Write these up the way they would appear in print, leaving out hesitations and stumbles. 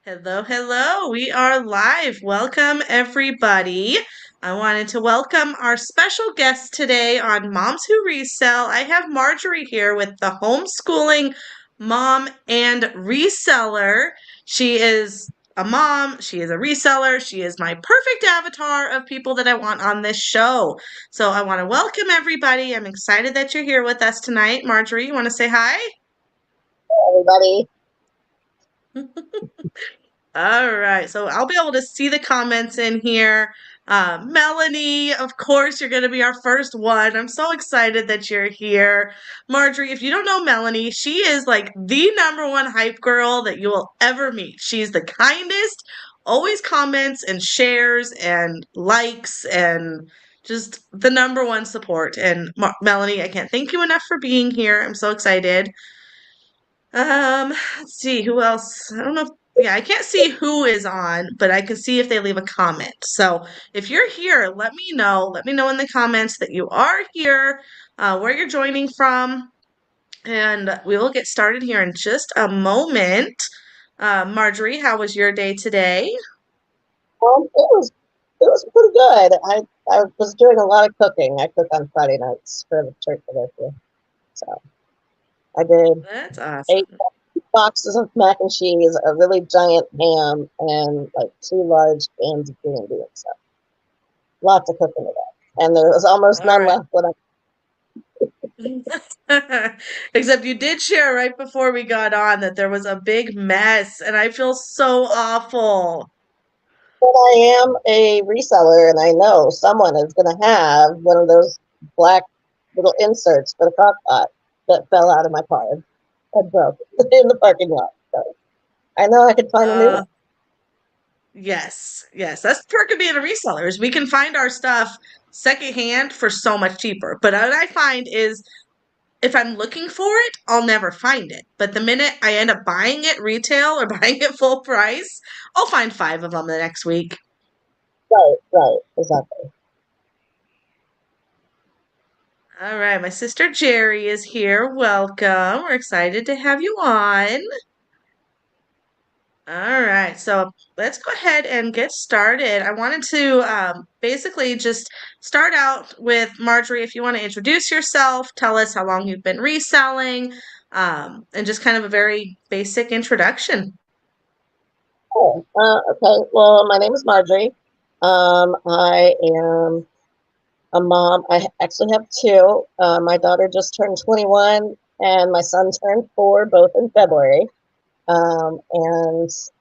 Hello, hello. We are live. Welcome, everybody. I wanted to welcome our special guest today on Moms Who Resell. I have Marjorie here with the Homeschooling Mom and Reseller. She is a mom, she is a reseller, she is my perfect avatar of people that I want on this show. So I want to welcome everybody. I'm excited that you're here with us tonight. Marjorie, you want to say hi? Everybody. All right, so I'll be able to see the comments in here. Melanie, of course, you're going to be our first one. I'm so excited that you're here. Marjorie, if you don't know Melanie, she is like the number one hype girl that you will ever meet. She's the kindest, always comments and shares and likes and just the number one support. And Melanie, I can't thank you enough for being here. I'm so excited. Let's see who else. I don't know. Yeah, I can't see who is on, but I can see if they leave a comment. So if you're here, let me know. Let me know in the comments that you are here, where you're joining from, and we will get started here in just a moment. Marjorie, how was your day today? It was pretty good. I was doing a lot of cooking. I cook on Friday nights for the church I go to. So I did That's 8 awesome. boxes of mac and cheese, a really giant ham, and like 2 large cans of green beans. So lots of cooking today. And there was almost All none right. left when I Except you did share right before we got on that there was a big mess, and I feel so awful. but I am a reseller and I know someone is gonna have one of those black little inserts for the crock pot that fell out of my car and broke in the parking lot. So I know I could find a new Uh, one. Yes, yes. That's the perk of being a reseller is we can find our stuff secondhand for so much cheaper. But what I find is if I'm looking for it, I'll never find it. But the minute I end up buying it retail or buying it full price, I'll find five of them the next week. Right, right, exactly. All right, my sister Jerry is here. Welcome. We're excited to have you on. All right, so let's go ahead and get started. I wanted to basically just start out with Marjorie. If you want to introduce yourself, tell us how long you've been reselling, and just kind of a very basic introduction. Oh, okay. Well, my name is Marjorie. I am a mom. I actually have two. My daughter just turned 21, and my son turned 4, both in February. And so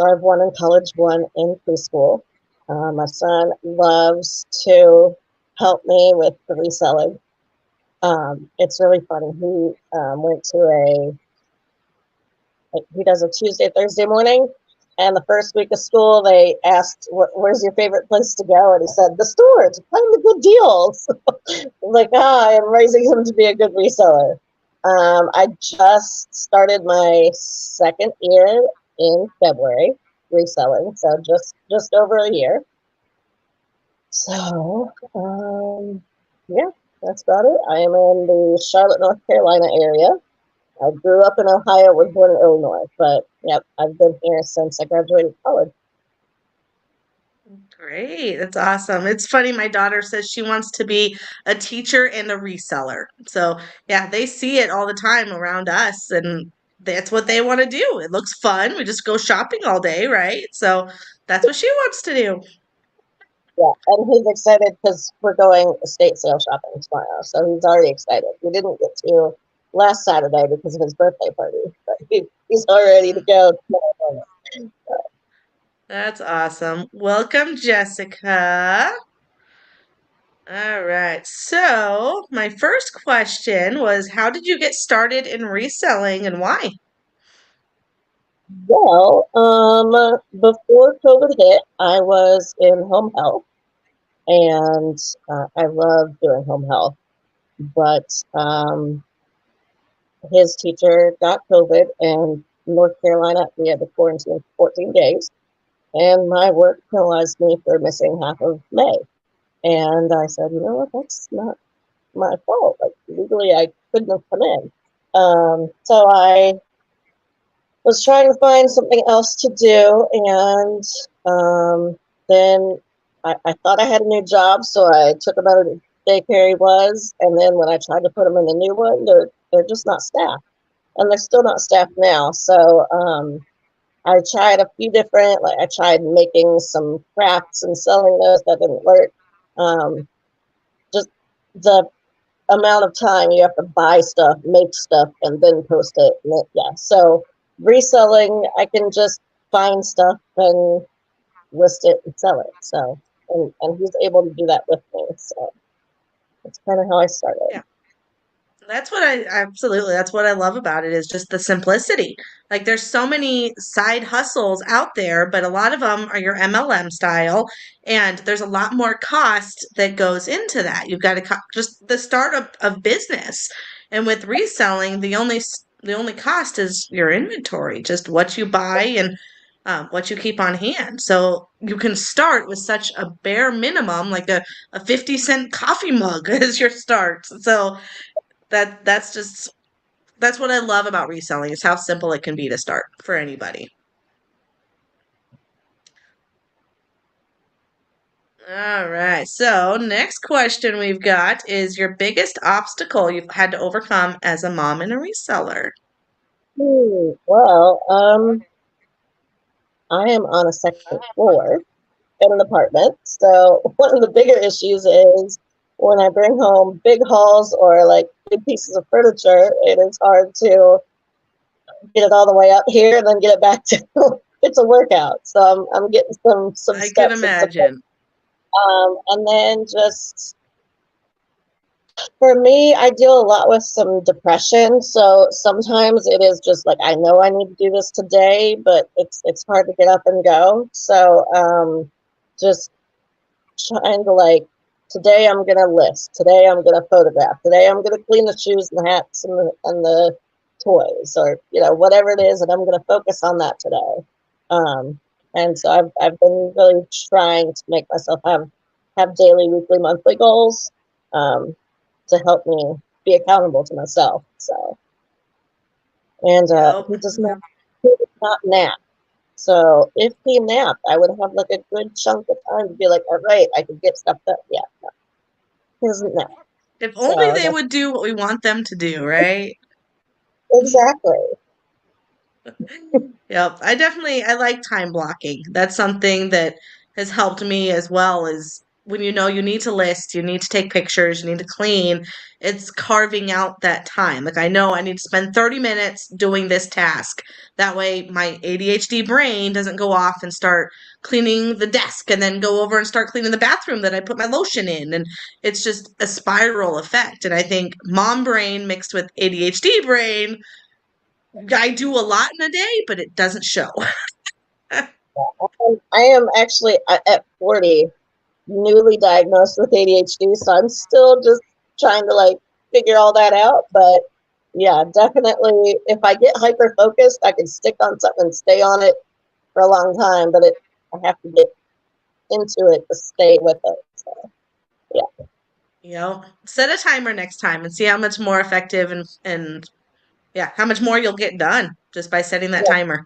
I have one in college, one in preschool. My son loves to help me with the reselling. It's really funny. Went to he does a Tuesday, Thursday morning. And the first week of school, they asked, "Where's your favorite place to go?" And he said, "The store to find the good deals." Like, I am raising him to be a good reseller. I just started my second year in February reselling, so just over a year. So, yeah, that's about it. I am in the Charlotte, North Carolina area. I grew up in Ohio, was born in Illinois, but yep, I've been here since I graduated college. Great, that's awesome. It's funny, my daughter says she wants to be a teacher and a reseller. So, yeah, they see it all the time around us, and that's what they want to do. It looks fun. We just go shopping all day, right? So, that's what she wants to do. Yeah, and he's excited because we're going estate sale shopping tomorrow, so he's already excited. We didn't get to last Saturday because of his birthday party, but he's all ready to go tomorrow morning. That's awesome. Welcome, Jessica. All right. So, my first question was, how did you get started in reselling and why? Well, before COVID hit, I was in home health, and I love doing home health. But his teacher got COVID, and North Carolina, we had to quarantine for 14 days, and my work penalized me for missing half of May. And I said, you know what, that's not my fault. Like, legally, I couldn't have come in. So I was trying to find something else to do, and then I thought I had a new job, so I took him out of the daycare he was, and then when I tried to put him in the new one, they're just not staffed, and they're still not staffed now. So I tried a few different, like I tried making some crafts and selling those. That didn't work. Um, just the amount of time you have to buy stuff, make stuff, and then post it. And yeah, so reselling, I can just find stuff and list it and sell it. So, and he's able to do that with me. So that's kind of how I started. Yeah. That's what I absolutely, that's what I love about it is just the simplicity. Like there's so many side hustles out there, but a lot of them are your MLM style, and there's a lot more cost that goes into that. You've got to just the startup of business. And with reselling, the only cost is your inventory, just what you buy and what you keep on hand. So you can start with such a bare minimum, like a 50-cent coffee mug as your start. So that's what I love about reselling is how simple it can be to start for anybody. All right. So, next question we've got is your biggest obstacle you've had to overcome as a mom and a reseller. Well, I am on a second floor in an apartment. So one of the bigger issues is when I bring home big hauls or like big pieces of furniture, it is hard to get it all the way up here and then get it back to it's a workout. So I'm getting some I can steps and support. imagine. And then just for me, I deal a lot with some depression. So sometimes it is just like I know I need to do this today, but it's hard to get up and go. So just trying to like today I'm gonna list, today I'm gonna photograph, today I'm gonna clean the shoes and the hats and the toys or whatever it is, and I'm gonna focus on that today. Um, and so I've been really trying to make myself have daily, weekly, monthly goals um, to help me be accountable to myself. So and Yep. he does not nap. So if he napped, I would have like a good chunk of time to be like, all right, I can get stuff done. Yeah, no, he doesn't nap. If only So they that's would do what we want them to do, right? exactly. Yep. I like time blocking. That's something that has helped me as well is when you know you need to list, you need to take pictures, you need to clean, it's carving out that time. Like I know I need to spend 30 minutes doing this task. That way my ADHD brain doesn't go off and start cleaning the desk and then go over and start cleaning the bathroom that I put my lotion in. And it's just a spiral effect. And I think mom brain mixed with ADHD brain I do a lot in a day, but it doesn't show. I am actually at 40 newly diagnosed with ADHD, so I'm still just trying to like figure all that out. But yeah, definitely if I get hyper focused, I can stick on something and stay on it for a long time, but I have to get into it to stay with it. So yeah. Set a timer next time and see how much more effective and yeah, how much more you'll get done just by setting that Yeah. timer.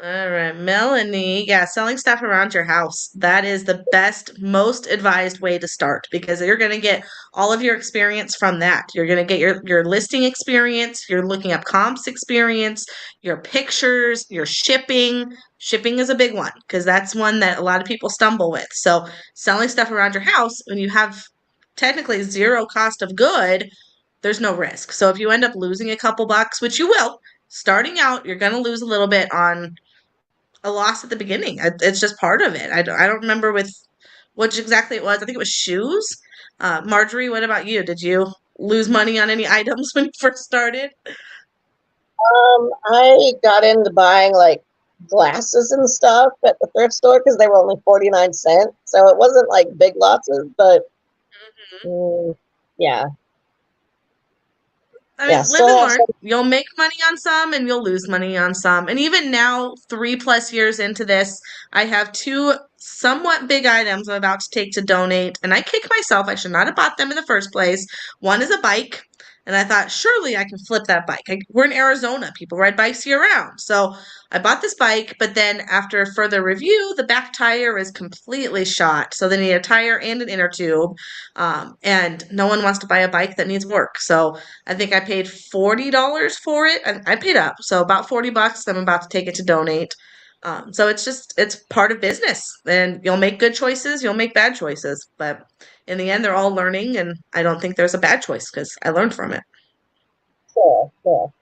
All right, Melanie. Yeah, selling stuff around your house. That is the best, most advised way to start because you're going to get all of your experience from that. You're going to get your listing experience, you're looking up comps experience, your pictures, your shipping. Shipping is a big one because that's one that a lot of people stumble with. So, selling stuff around your house when you have technically zero cost of good, there's no risk. So, if you end up losing a couple bucks, which you will, starting out, you're going to lose a little bit on a loss at the beginning. It's just part of it. I don't remember with which exactly it was. I think it was shoes. Marjorie, what about you? Did you lose money on any items when you first started? I got into buying like glasses and stuff at the thrift store because they were only 49 cents. So it wasn't like big losses, but Mhm. mm, yeah, I yeah, mean, live still and have learn. some. You'll make money on some and you'll lose money on some. And even now, 3+ years into this, I have two somewhat big items I'm about to take to donate. And I kick myself. I should not have bought them in the first place. One is a bike. And I thought, surely I can flip that bike. We're in Arizona. People ride bikes year round. So I bought this bike, but then after further review, the back tire is completely shot. So they need a tire and an inner tube. And no one wants to buy a bike that needs work. So I think I paid $40 for it. I paid up. So about $40. I'm about to take it to donate. So it's part of business, and you'll make good choices, you'll make bad choices, but in the end, they're all learning, and I don't think there's a bad choice because I learned from it. Sure, sure.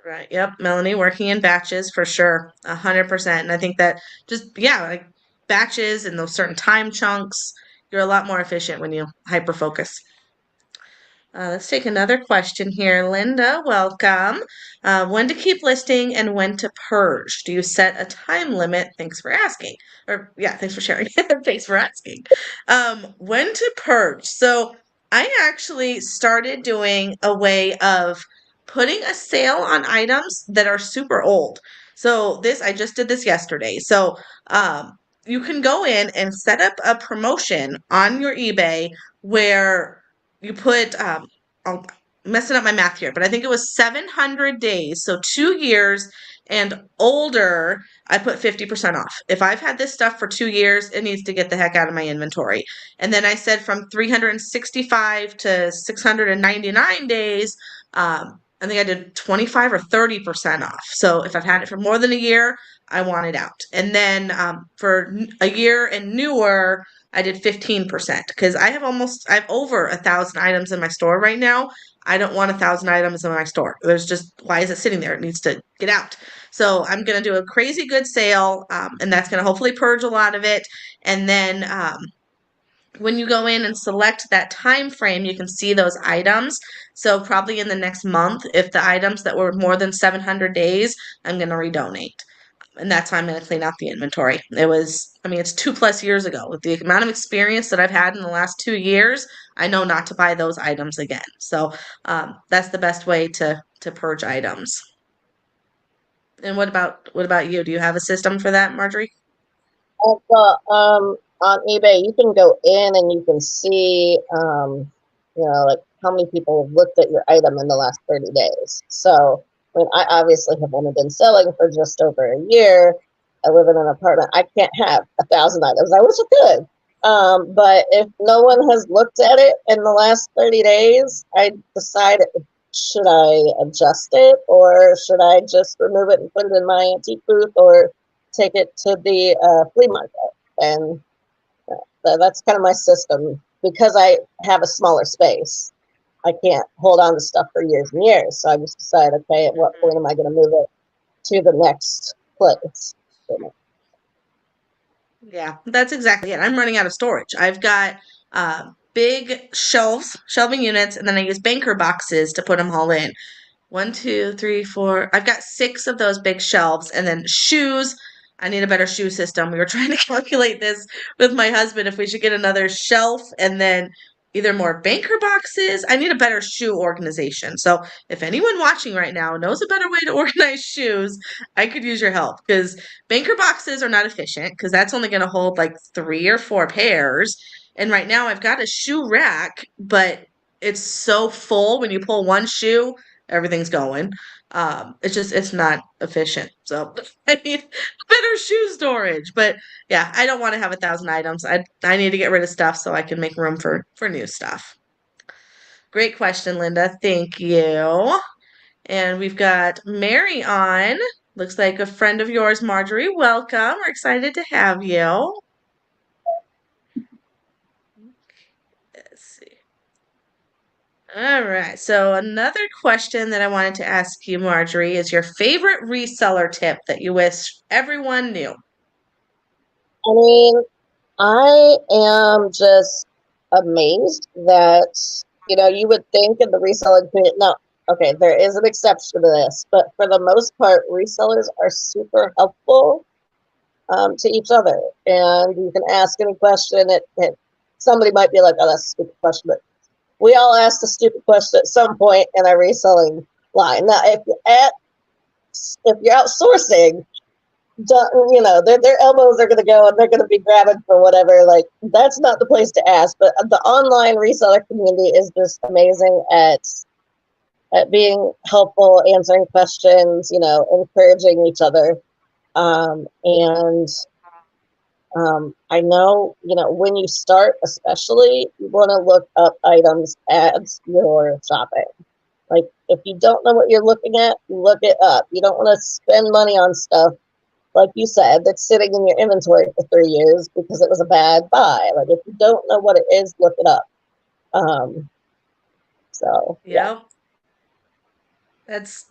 Right. Yep. Melanie, working in batches for sure. 100%. And I think that just, yeah, like batches and those certain time chunks, you're a lot more efficient when you hyper focus. Let's take another question here. Linda, welcome. When to keep listing and when to purge? Do you set a time limit? Thanks for asking. Or, yeah, thanks for sharing. Thanks for asking. When to purge? So, I actually started doing a way of putting a sale on items that are super old. So, I just did this yesterday. So, you can go in and set up a promotion on your eBay where you put I'm messing up my math here, but I think it was 700 days, so 2 years and older, I put 50% off. If I've had this stuff for 2 years, it needs to get the heck out of my inventory. And then I said from 365 to 699 days, I think I did 25 or 30% off. So if I've had it for more than a year, I want it out. And then for a year and newer, I did 15% because I have over 1,000 items in my store right now. I don't want 1,000 items in my store. Why is it sitting there? It needs to get out. So I'm going to do a crazy good sale, and that's going to hopefully purge a lot of it. And then when you go in and select that time frame, you can see those items. So probably in the next month, if the items that were more than 700 days, I'm going to redonate. And that's how I'm going to clean out the inventory. It's 2+ years ago. With the amount of experience that I've had in the last 2 years, I know not to buy those items again. So that's the best way to purge items. And what about you? Do you have a system for that, Marjorie? Also, on eBay, you can go in and you can see, like how many people have looked at your item in the last 30 days. So, I mean, I obviously have only been selling for just over a year. I live in an apartment. I can't have 1,000 items. I wish I could. But if no one has looked at it in the last 30 days, I decide, should I adjust it or should I just remove it and put it in my antique booth or take it to the flea market. And that's kind of my system because I have a smaller space. I can't hold on to stuff for years and years. So I just decide, okay, at what point am I going to move it to the next place? Yeah, that's exactly it. I'm running out of storage. I've got big shelving units, and then I use banker boxes to put them all in. One, two, three, four. I've got 6 of those big shelves, and then shoes. I need a better shoe system. We were trying to calculate this with my husband if we should get another shelf and then either more banker boxes. I need a better shoe organization. So if anyone watching right now knows a better way to organize shoes, I could use your help because banker boxes are not efficient because that's only going to hold like 3 or 4 pairs. And right now I've got a shoe rack, but it's so full when you pull one shoe, everything's going. It's not efficient. So I need better shoe storage. But yeah, I don't want to have 1,000 items. I need to get rid of stuff so I can make room for new stuff. Great question, Linda. Thank you. And we've got Mary on. Looks like a friend of yours, Marjorie. Welcome. We're excited to have you. Let's see. All right. So another question that I wanted to ask you, Marjorie, is your favorite reseller tip that you wish everyone knew? I mean, I am just amazed that, you would think in the reselling community, no, okay, there is an exception to this, but for the most part, resellers are super helpful to each other. And you can ask any question. Somebody might be like, oh, that's a stupid question, but we all ask a stupid question at some point in our reselling line. Now, if you're outsourcing, their elbows are going to go and they're going to be grabbing for whatever. Like, that's not the place to ask. But the online reseller community is just amazing at being helpful, answering questions, encouraging each other. And I know, when you start, especially, you want to look up items as you're shopping. Like, if you don't know what you're looking at, look it up. You don't want to spend money on stuff, like you said, that's sitting in your inventory for 3 years because it was a bad buy. Like, if you don't know what it is, look it up. Um, so yeah. Yep.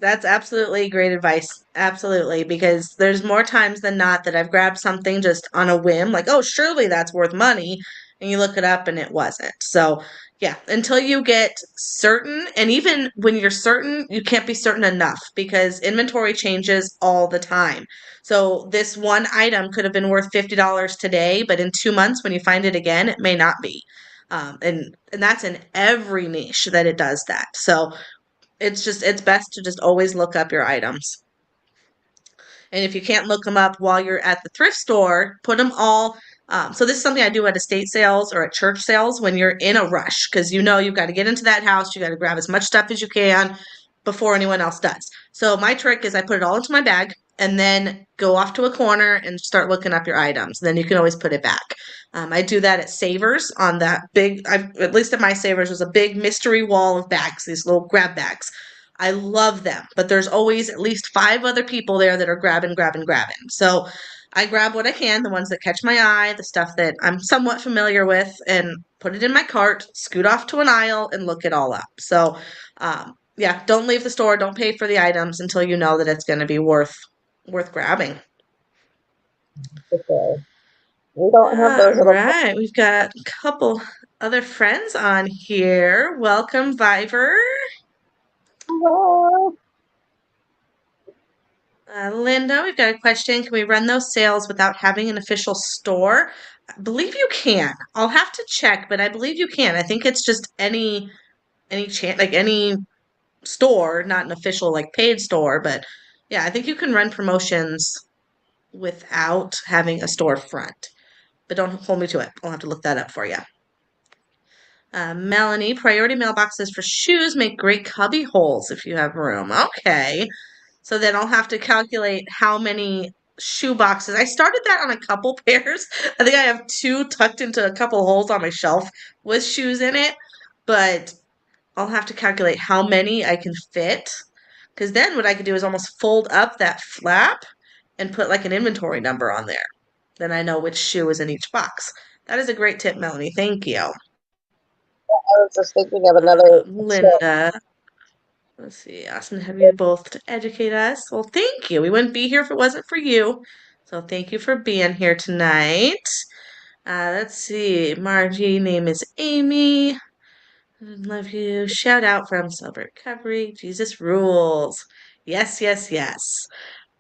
That's absolutely great advice. Absolutely, because there's more times than not that I've grabbed something just on a whim, like, oh, surely that's worth money, and you look it up and it wasn't. So, yeah, until you get certain, and even when you're certain, you can't be certain enough because inventory changes all the time. So, this one item could have been worth $50 today, but in 2 months when you find it again, it may not be. And that's in every niche that it does that. So, it's best to just always look up your items. And if you can't look them up while you're at the thrift store, put them all. So this is something I do at estate sales or at church sales when you're in a rush because you know you've got to get into that house, you got to grab as much stuff as you can before anyone else does. So my trick is I put it all into my bag and then go off to a corner and start looking up your items. Then you can always put it back. I do that at Savers on that big, at least at my Savers, was a big mystery wall of bags, these little grab bags. I love them, but there's always at least five other people there that are grabbing, grabbing, grabbing. So I grab what I can, the ones that catch my eye, the stuff that I'm somewhat familiar with, and put it in my cart, scoot off to an aisle, and look it all up. So, yeah, don't leave the store, don't pay for the items until you know that it's going to be worth grabbing. Okay. We don't have All those little. right, we've got a couple other friends on here. Welcome, Viver. Oh, Linda, we've got a question. Can we run those sales without having an official store? I believe you can. I'll have to check, but I believe you can. I think it's just any chance like any store, not an official like paid store, but yeah, I think you can run promotions without having a storefront. But don't hold me to it. I'll have to look that up for you. Melanie, priority mailboxes for shoes make great cubby holes if you have room. Okay. So then I'll have to calculate how many shoe boxes. I started that on a couple pairs. I think I have two tucked into a couple holes on my shelf with shoes in it, but I'll have to calculate how many I can fit. Because then what I could do is almost fold up that flap and put like an inventory number on there. Then I know which shoe is in each box. That is a great tip, Melanie. Thank you. I was just thinking of another tip. Linda, let's see. Awesome to have you both to educate us. Well, thank you. We wouldn't be here if it wasn't for you. So thank you for being here tonight. Let's see. Margie, name is Amy. Love you. Shout out from Sober Recovery. Jesus rules. Yes, yes, yes.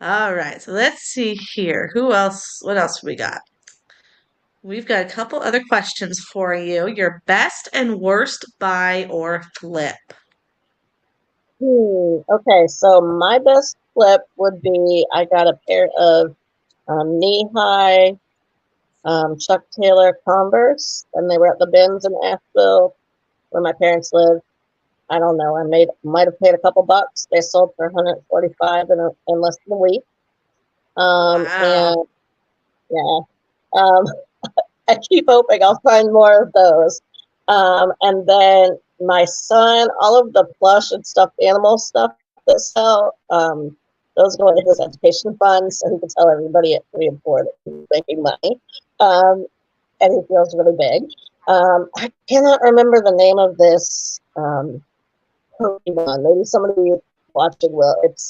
All right. So let's see here. Who else? What else we got? We've got a couple other questions for you. Your best and worst buy or flip. Okay, so my best flip would be I got a pair of knee-high Chuck Taylor Converse, and they were at the bins in Asheville where my parents live. I don't know. I might have paid a couple bucks. They sold for 145 in less than a week. Wow. And yeah, um, I keep hoping I'll find more of those. And then my son, all of the plush and stuffed animal stuff that sell, those go into his education fund, so he can tell everybody at 3 and 4 that he's making money. Um, and he feels really big. I cannot remember the name of this Pokemon. Maybe somebody watching will. It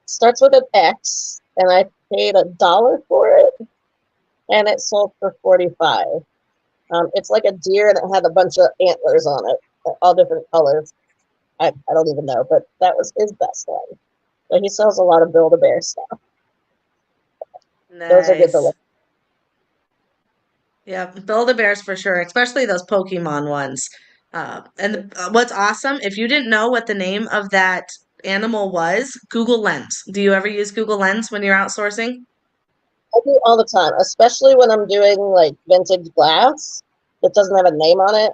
starts with an X, and I paid $1 for it, and it sold for 45. It's like a deer, and it had a bunch of antlers on it, all different colors. I don't even know, but that was his best one. So he sells a lot of Build-A-Bear stuff. Those are good to Nice. look. Yeah, Build-A-Bears for sure, especially those Pokemon ones. What's awesome, if you didn't know what the name of that animal was, Google Lens. Do you ever use Google Lens when you're outsourcing? I do all the time, especially when I'm doing like vintage glass that doesn't have a name on it.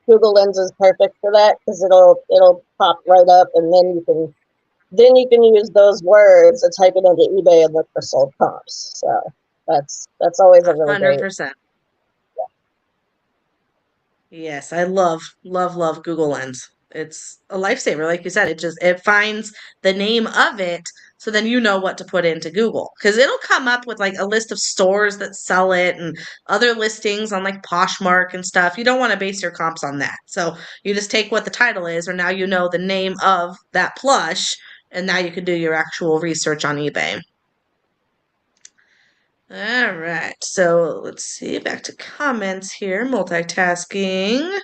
Google Lens is perfect for that because it'll pop right up, and then you can use those words and type it into eBay and look for sold comps. So that's always a really great. 100%. Yes, I love Google Lens. It's a lifesaver, like you said. It finds the name of it, so then you know what to put into Google. Because it'll come up with like a list of stores that sell it and other listings on like Poshmark and stuff. You don't want to base your comps on that. So you just take what the title is, or now you know the name of that plush, and now you can do your actual research on eBay. All right, so let's see, back to comments here, multitasking.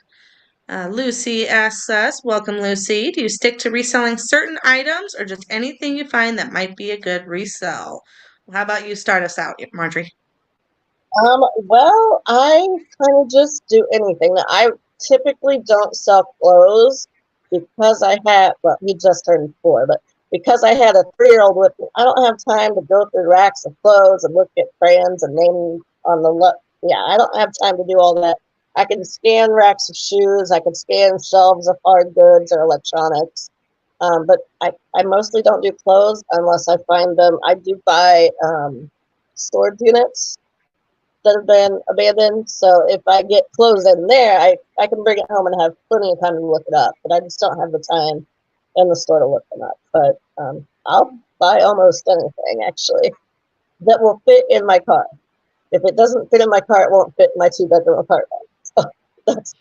Lucy asks us, welcome Lucy, do you stick to reselling certain items or just anything you find that might be a good resell? Well, how about you start us out, Marjorie? Well, I kind of just do anything. Now, I typically don't sell clothes because well, he just turned 4, but because I had a 3-year-old with me, I don't have time to go through racks of clothes and look at brands and name on the look. Yeah, I don't have time to do all that. I can scan racks of shoes. I can scan shelves of hard goods or electronics. But I mostly don't do clothes unless I find them. I do buy storage units that have been abandoned. So if I get clothes in there, I can bring it home and have plenty of time to look it up. But I just don't have the time in the store to look them up. But I'll buy almost anything actually that will fit in my car. If it doesn't fit in my car, it won't fit in my 2-bedroom apartment. So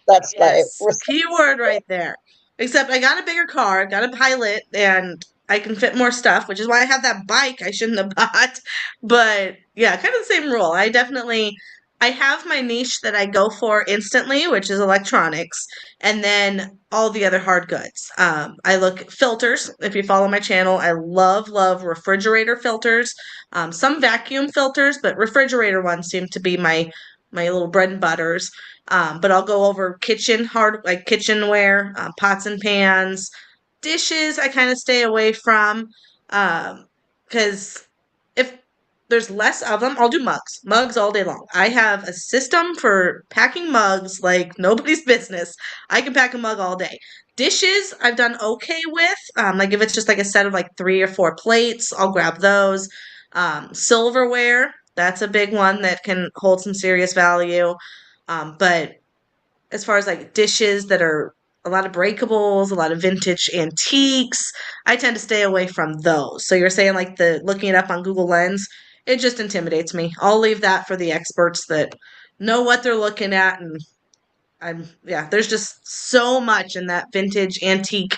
that's my Yes, keyword right there. Except I got a bigger car, got a pilot, and I can fit more stuff, which is why I have that bike I shouldn't have bought. But yeah, kind of the same rule. I have my niche that I go for instantly, which is electronics, and then all the other hard goods. I look at filters. If you follow my channel, I love refrigerator filters. Some vacuum filters, but refrigerator ones seem to be my little bread and butters. But I'll go over like kitchenware, pots and pans, dishes. I kind of stay away from, because if there's less of them, I'll do mugs all day long. I have a system for packing mugs like nobody's business. I can pack a mug all day. Dishes, I've done okay with. Like if it's just like a set of like 3 or 4 plates, I'll grab those. Silverware, that's a big one that can hold some serious value. But as far as like dishes that are a lot of breakables, a lot of vintage antiques, I tend to stay away from those. So you're saying like the looking it up on Google Lens, it just intimidates me. I'll leave that for the experts that know what they're looking at. And yeah, there's just so much in that vintage antique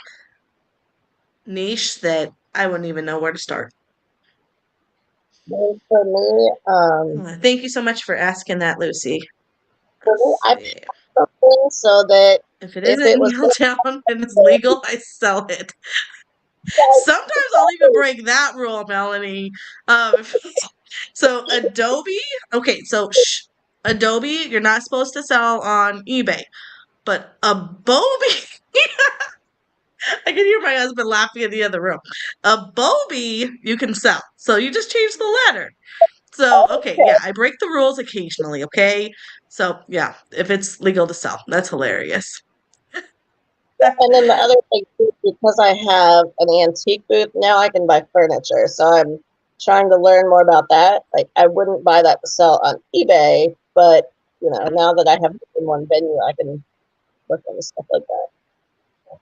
niche that I wouldn't even know where to start. for me. Thank you so much for asking that, Lucy. Let's I see. something so that If it if isn't it was nailed down and it's legal, I sell it. Sometimes I'll even break that rule, Melanie. Um, so Adobe, okay, so Adobe, you're not supposed to sell on eBay, but Adobe, I can hear my husband laughing in the other room. Adobe, you can sell. So you just change the letter. So, okay, yeah, I break the rules occasionally, okay? So, yeah, if it's legal to sell, that's hilarious. And then the other thing, too, because I have an antique booth now, I can buy furniture. So I'm trying to learn more about that. Like I wouldn't buy that to sell on eBay, but now that I have it in one venue, I can look into stuff like that.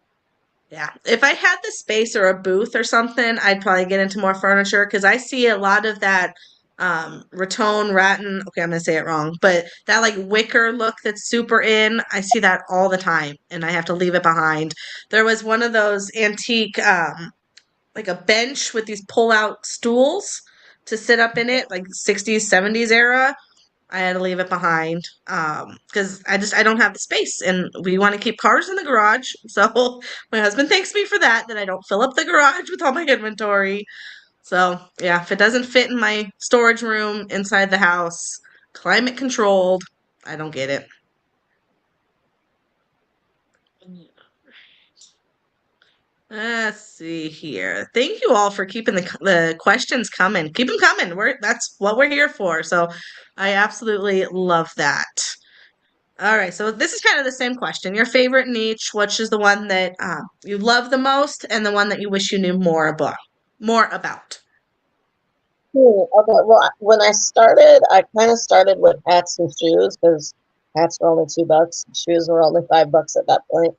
Yeah. If I had the space or a booth or something, I'd probably get into more furniture because I see a lot of that rattan, okay, I'm gonna say it wrong, but that like wicker look that's super in. I see that all the time and I have to leave it behind. There was one of those antique like a bench with these pull-out stools to sit up in it, like 60s, 70s era. I had to leave it behind because I don't have the space, and we want to keep cars in the garage. So my husband thanks me for that I don't fill up the garage with all my inventory. So yeah, if it doesn't fit in my storage room inside the house, climate controlled, I don't get it. Let's see here. Thank you all for keeping the questions coming. Keep them coming. That's what we're here for. So I absolutely love that. All right, so this is kind of the same question. Your favorite niche, which is the one that you love the most, and the one that you wish you knew more about. More about. Okay, well, when I started, I kind of started with hats and shoes because hats were only $2, shoes were only $5 at that point.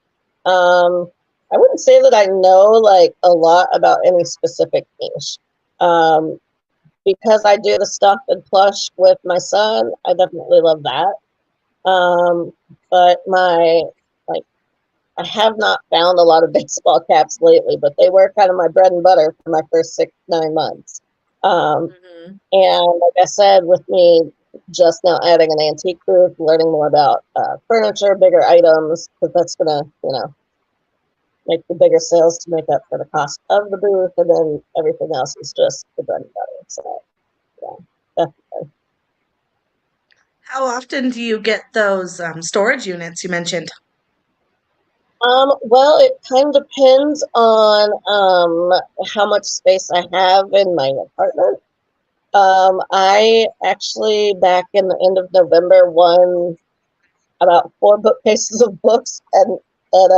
I wouldn't say that I know like a lot about any specific niche. Um, because I do the stuff and plush with my son, I definitely love that. Um, but like I have not found a lot of baseball caps lately, but they were kind of my bread and butter for my first 6, 9 months. Um, Hmm. and like I said, with me just now adding an antique booth, learning more about furniture, bigger items, because that's gonna, make the bigger sales to make up for the cost of the booth, and then everything else is just the bread and butter. So yeah, How often do you get those storage units you mentioned? well, it kind of depends on how much space I have in my apartment. I actually back in the end of November won about 4 bookcases of books and at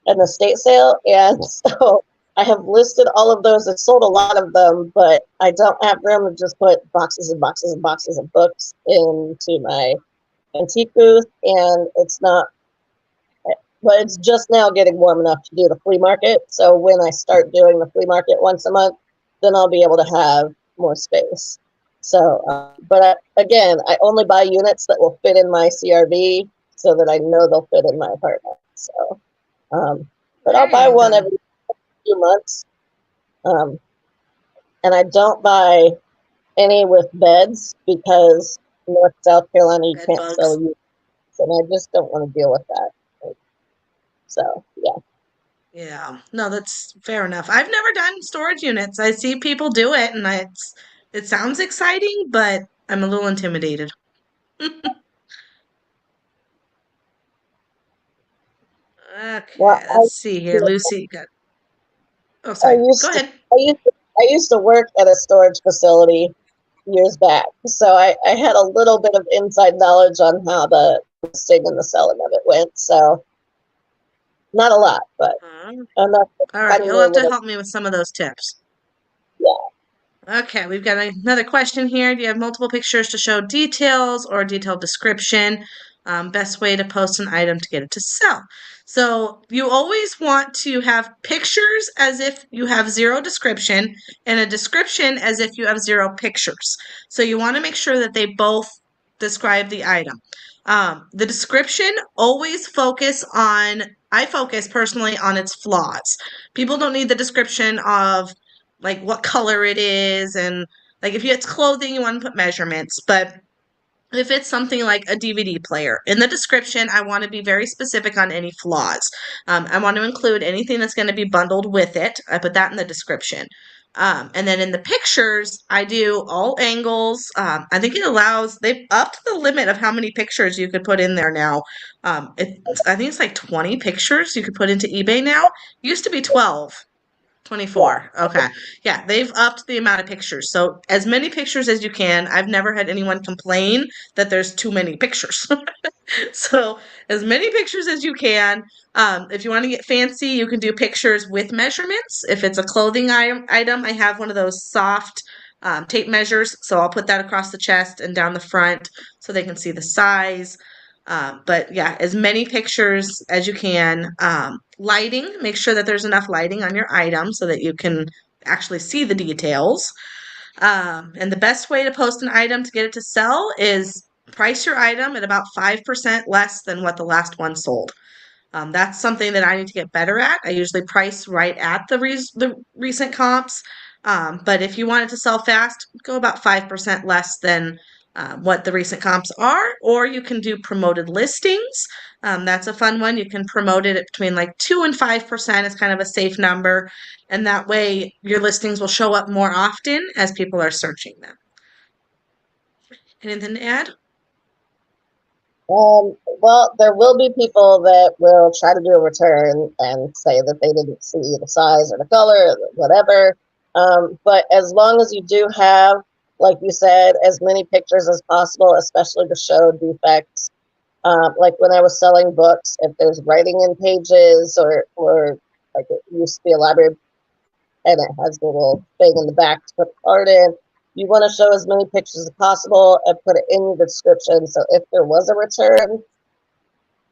an estate sale, and so I have listed all of those. I've sold a lot of them, but I don't have room to just put boxes and boxes and boxes of books into my antique booth, and it's not. But it's just now getting warm enough to do the flea market. So when I start doing the flea market once a month, then I'll be able to have more space. So, again, I only buy units that will fit in my CRV so that I know they'll fit in my apartment. So, but I'll There buy you one go. every few months. Um, and I don't buy any with beds because North South Carolina you Bed can't sell bugs. units, and I just don't want to deal with that. So yeah. Yeah, no, that's fair enough. I've never done storage units. I see people do it, and it sounds exciting, but I'm a little intimidated. Well, Okay, let's see here. Lucy got. Oh, I sorry. Go used to ahead. I used to work at a storage facility years back, so I had a little bit of inside knowledge on how the listing and the selling of it went. So not a lot, but enough to All right, kind of you'll know have to what it. help me with some of those tips. Yeah. Okay, we've got another question here. Do you have multiple pictures to show details or detailed description? Best way to post an item to get it to sell. So you always want to have pictures as if you have zero description and a description as if you have zero pictures. So you want to make sure that they both describe the item. The description always I focus personally on its flaws. People don't need the description of like what color it is and like if it's clothing you want to put measurements, but if it's something like a DVD player, in the description, I want to be very specific on any flaws. I want to include anything that's going to be bundled with it. I put that in the description. And then in the pictures, I do all angles. I think they've upped the limit of how many pictures you could put in there now. I think it's like 20 pictures you could put into eBay now. It used to be 12. Yeah. 24. Okay. Yeah, they've upped the amount of pictures. So, as many pictures as you can. I've never had anyone complain that there's too many pictures. So, as many pictures as you can. If you want to get fancy, you can do pictures with measurements. If it's a clothing item, I have one of those soft tape measures. So, I'll put that across the chest and down the front so they can see the size. But yeah, as many pictures as you can. Lighting, make sure that there's enough lighting on your item so that you can actually see the details. And the best way to post an item to get it to sell is price your item at about 5% less than what the last one sold. That's something that I need to get better at. I usually price right at the recent comps. But if you want it to sell fast, go about 5% less than what the recent comps are, or you can do promoted listings. That's a fun one. You can promote it at between like 2 and 5% is kind of a safe number. And that way your listings will show up more often as people are searching them. Anything to add? Well, there will be people that will try to do a return and say that they didn't see the size or the color, or whatever. But as long as you do have, like you said, as many pictures as possible, especially to show defects. Like when I was selling books, if there's writing in pages or like it used to be a library and it has a little thing in the back to put the card in, you want to show as many pictures as possible and put it in your description. So if there was a return,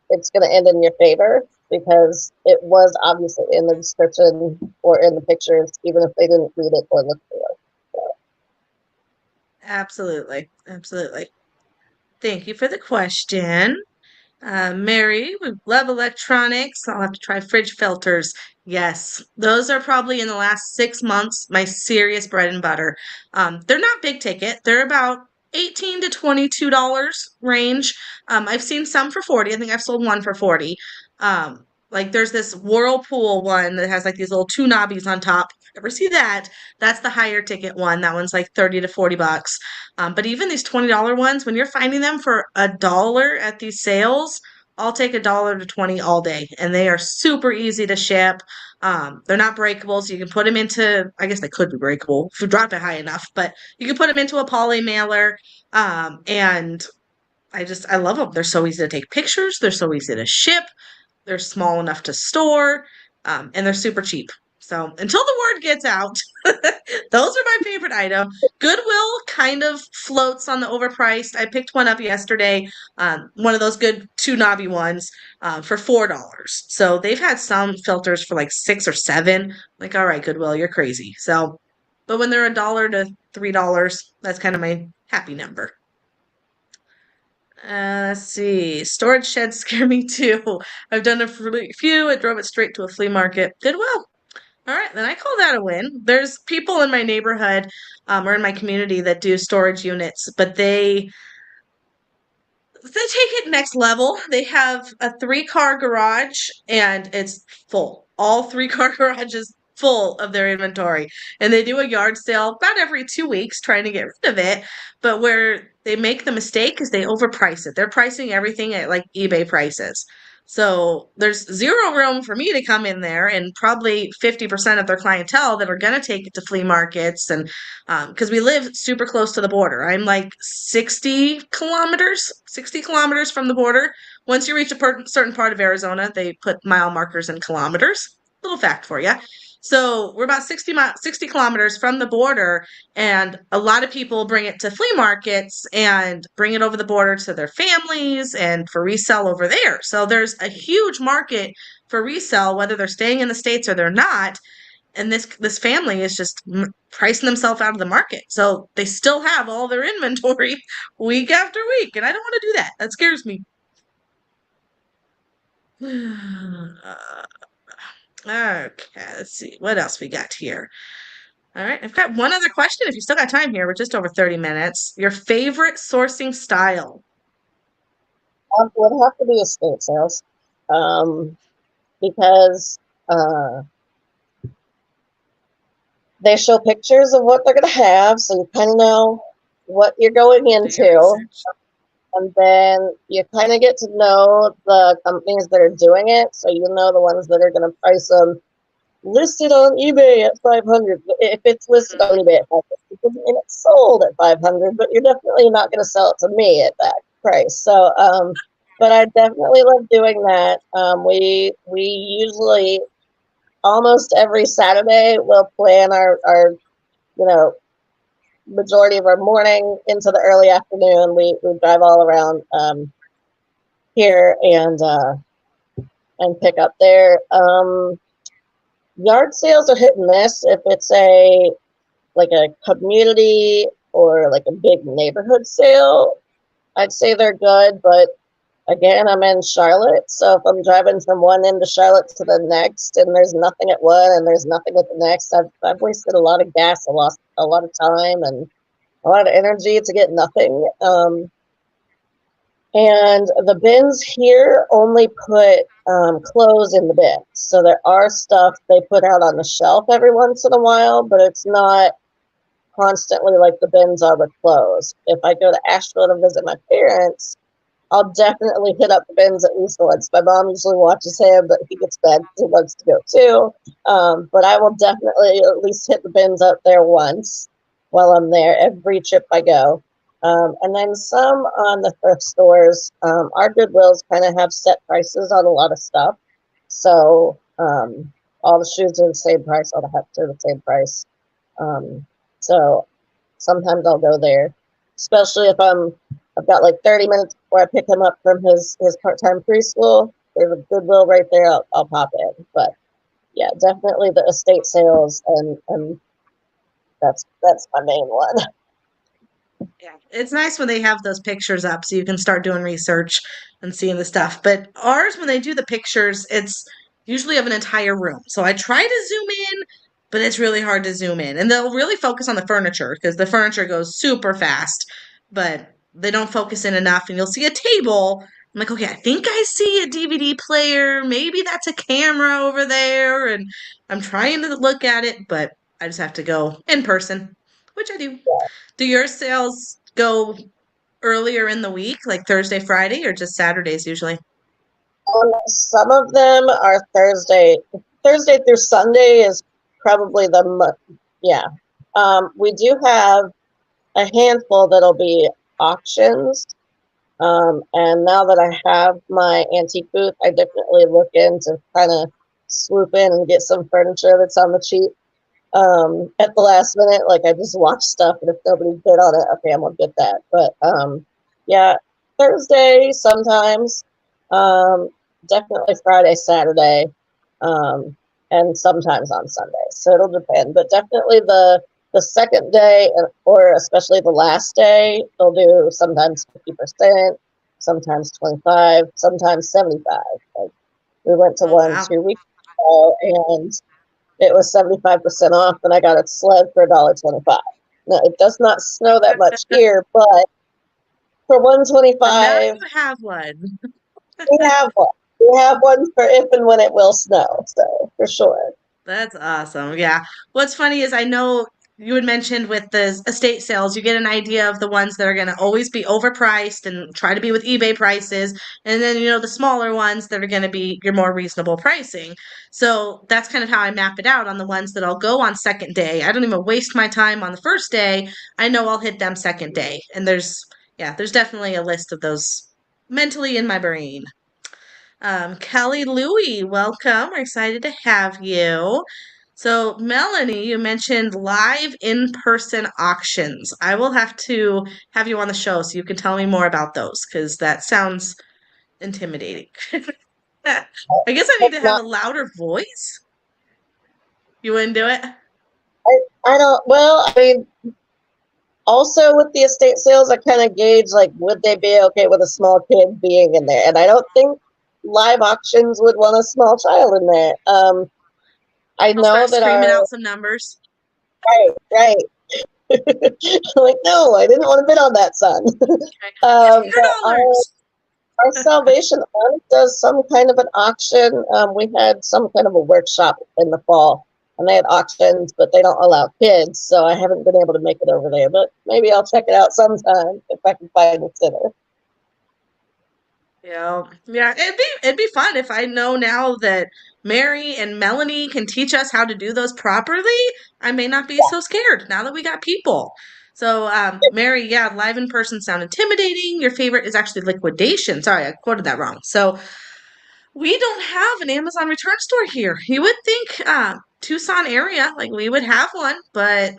it's going to end in your favor because it was obviously in the description or in the pictures, even if they didn't read it or look for it. So, Absolutely. Absolutely. Thank you for the question. Mary, we love electronics. I'll have to try fridge filters. Yes, those are probably in the last 6 months my serious bread and butter. They're not big ticket. They're about 18 to $22 range. I've seen some for 40. I think I've sold one for 40. Like there's this Whirlpool one that has like these little two knobbies on top. Ever see that? That's the higher ticket one. That one's like 30 to 40 bucks. But even these $20 ones, when you're finding them for $1 at these sales, I'll take $1 to 20 all day. And they are super easy to ship. They're not breakable, so you can put them into, I guess they could be breakable if you drop it high enough, but you can put them into a poly mailer. And I love them. They're so easy to take pictures. They're so easy to ship. They're small enough to store, and they're super cheap. So until the word gets out, those are my favorite item. Goodwill kind of floats on the overpriced. I picked one up yesterday, one of those good two knobby ones, for $4. So they've had some filters for like 6 or 7. Like, all right, Goodwill, you're crazy. So, but when they're $1 to $3, that's kind of my happy number. Let's see. Storage sheds scare me too. I've done a few. It drove it straight to a flea market. Did well. All right, then I call that a win. There's people in my neighborhood, or in my community that do storage units, but they take it next level. They have a 3-car garage and it's full. All 3-car garages full of their inventory. And they do a yard sale about every 2 weeks trying to get rid of it. But where they make the mistake is they overprice it. They're pricing everything at like eBay prices. So there's zero room for me to come in there and probably 50% of their clientele that are going to take it to flea markets and because we live super close to the border. I'm like 60 kilometers from the border. Once you reach a certain part of Arizona, they put mile markers in kilometers. Little fact for you. So we're about 60 kilometers from the border, and a lot of people bring it to flea markets and bring it over the border to their families and for resell over there. So there's a huge market for resell, whether they're staying in the States or they're not, and this family is just pricing themselves out of the market. So they still have all their inventory week after week, and I don't want to do that. That scares me. Okay, let's see what else we got here. All right, I've got one other question. If you still got time here, we're just over 30 minutes. Your favorite sourcing style? would have to be estate sales because uh, they show pictures of what they're going to have, so you kind of know what you're going Do your into. research. And then you kind of get to know the companies that are doing it. So you know the ones that are going to price them listed on eBay at 500. If it's listed on eBay at 500, it doesn't mean it's sold at 500, but you're definitely not going to sell it to me at that price. So, but I definitely love doing that. We usually almost every Saturday we'll plan our you know majority of our morning into the early afternoon. We drive all around here and pick up there. Yard sales are hit and miss. If it's a like a community or like a big neighborhood sale, I'd say they're good. But again, I'm in Charlotte, so if I'm driving from one end of Charlotte to the next, and there's nothing at one and there's nothing at the next, I've wasted a lot of gas, I lost a lot of time and a lot of energy to get nothing. And the bins here only put clothes in the bins. So there are stuff they put out on the shelf every once in a while, but it's not constantly like the bins are with clothes. If I go to Asheville to visit my parents, I'll definitely hit up the bins at least once. My mom usually watches him, but he gets mad because he wants to go too. But I will definitely at least hit the bins up there once while I'm there every trip I go. And then some on the thrift stores. Our Goodwills kind of have set prices on a lot of stuff. So all the shoes are the same price, all the hats are the same price. Um, so sometimes I'll go there, especially if I've got like 30 minutes before I pick him up from his part time preschool. There's a Goodwill right there. I'll pop in. But yeah, definitely the estate sales, and that's my main one. Yeah, it's nice when they have those pictures up so you can start doing research and seeing the stuff. But ours, when they do the pictures, it's usually of an entire room. So I try to zoom in, but it's really hard to zoom in. And they'll really focus on the furniture because the furniture goes super fast, but they don't focus in enough. And you'll see a table. I'm like, okay, I think I see a DVD player. Maybe that's a camera over there. And I'm trying to look at it, but I just have to go in person, which I do. Do your sales go earlier in the week, like Thursday, Friday, or just Saturdays usually? Some of them are Thursday through Sunday is probably yeah. We do have a handful that'll be auctions. And now that I have my antique booth, I definitely look in to kind of swoop in and get some furniture that's on the cheap. At the last minute, like I just watch stuff, and if nobody bid on it, okay, I'm gonna get that. But yeah, Thursday sometimes, um, definitely Friday, Saturday, um, and sometimes on Sunday. So it'll depend, but definitely the second day, or especially the last day, they'll do sometimes 50%, sometimes 25, sometimes 75. Like we went to Oh, one wow. 2 weeks ago, and it was 75% off, and I got a sled for $1.25. Now, it does not snow that much here, but for But now 125, you have one. we have one. We have one for if and when it will snow, so for sure. That's awesome. Yeah. What's funny is I know you had mentioned with the estate sales, you get an idea of the ones that are going to always be overpriced and try to be with eBay prices. And then, the smaller ones that are going to be your more reasonable pricing. So that's kind of how I map it out on the ones that I'll go on second day. I don't even waste my time on the first day. I know I'll hit them second day. And there's definitely a list of those mentally in my brain. Kelly Louie, welcome. We're excited to have you. So, Melanie, you mentioned live in person auctions. I will have to have you on the show so you can tell me more about those because that sounds intimidating. I guess I need to It's have not, a louder voice. You wouldn't do it? I don't, well, I mean, also with the estate sales, I kind of gauge like, would they be okay with a small kid being in there? And I don't think live auctions would want a small child in there. I I'll know start that screaming our, out some numbers. right, right. Like, no, I didn't want to bid on that, son. Okay. It's But $100. our Salvation Army does some kind of an auction. We had some kind of a workshop in the fall, and they had auctions, but they don't allow kids, so I haven't been able to make it over there. But maybe I'll check it out sometime if I can find a sitter. Yeah, it'd be fun if I know now that Mary and Melanie can teach us how to do those properly. I may not be so scared now that we got people. So, Mary, yeah, live in person sound intimidating. Your favorite is actually liquidation. Sorry, I quoted that wrong. So, we don't have an Amazon return store here. You would think, Tucson area, like we would have one, but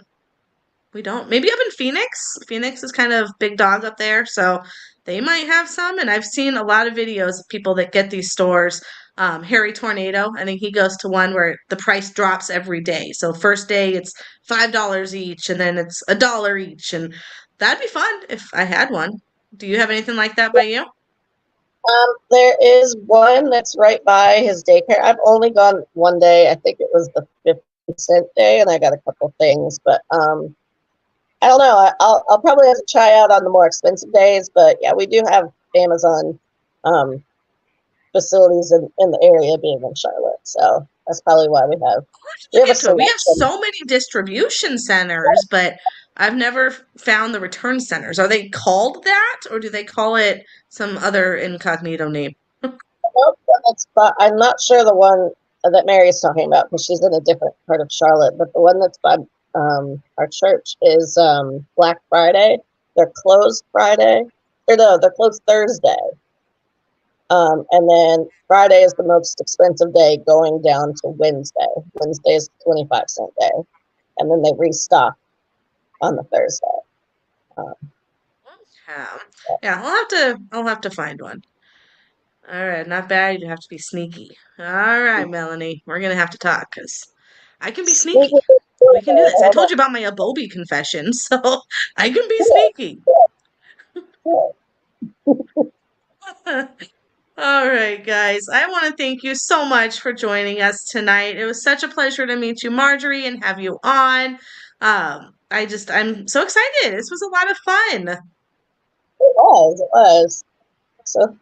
we don't. Maybe up in Phoenix. Phoenix is kind of big dog up there, so they might have some. And I've seen a lot of videos of people that get these stores. Harry Tornado, I think he goes to one where the price drops every day. So first day it's $5 each, and then it's $1 each, and that'd be fun if I had one. Do you have anything like that by you? There is one that's right by his daycare. I've only gone one day. I think it was the 50-cent day, and I got a couple things, but I don't know. I'll probably have to try out on the more expensive days, but yeah, we do have Amazon um, facilities in the area, being in Charlotte, so that's probably why we have Look a into it. We have selection. so many distribution centers, but I've never found the return centers. Are they called that, or do they call it some other incognito name? Nope, I'm not sure the one that Mary is talking about because she's in a different part of Charlotte. But the one that's by our church is Black Friday. They're closed Friday. Or no, they're closed Thursday. And then Friday is the most expensive day going down to Wednesday. Wednesday is 25-cent day. And then they restock on the Thursday. Um, Yeah, yeah. I'll have to find one. All right, not bad. You have to be sneaky. All right, Melanie, we're gonna have to talk because I can be speaking sneaky. We can do this. I of, told you about my Abobi confession, so I can be sneaky. All right, guys. I want to thank you so much for joining us tonight. It was such a pleasure to meet you, Marjorie, and have you on. I'm so excited. This was a lot of fun. it was. So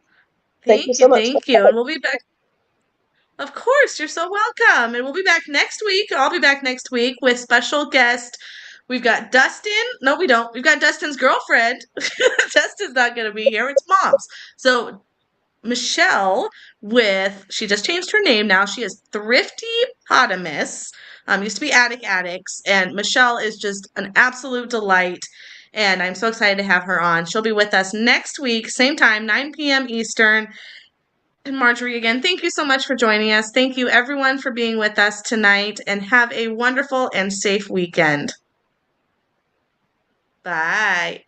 thank you Thank so you, much for thank you. And we'll be back. Of course, you're so welcome. And we'll be back next week. I'll be back next week with special guest. We've got Dustin. No, we don't. We've got Dustin's girlfriend. Dustin's not going to be here. It's Moms. So Michelle she just changed her name now. She is Thrifty Potamus. Used to be Attic Addicts. And Michelle is just an absolute delight. And I'm so excited to have her on. She'll be with us next week, same time, 9 p.m. Eastern. And Marjorie, again, thank you so much for joining us. Thank you, everyone, for being with us tonight. And have a wonderful and safe weekend. Bye.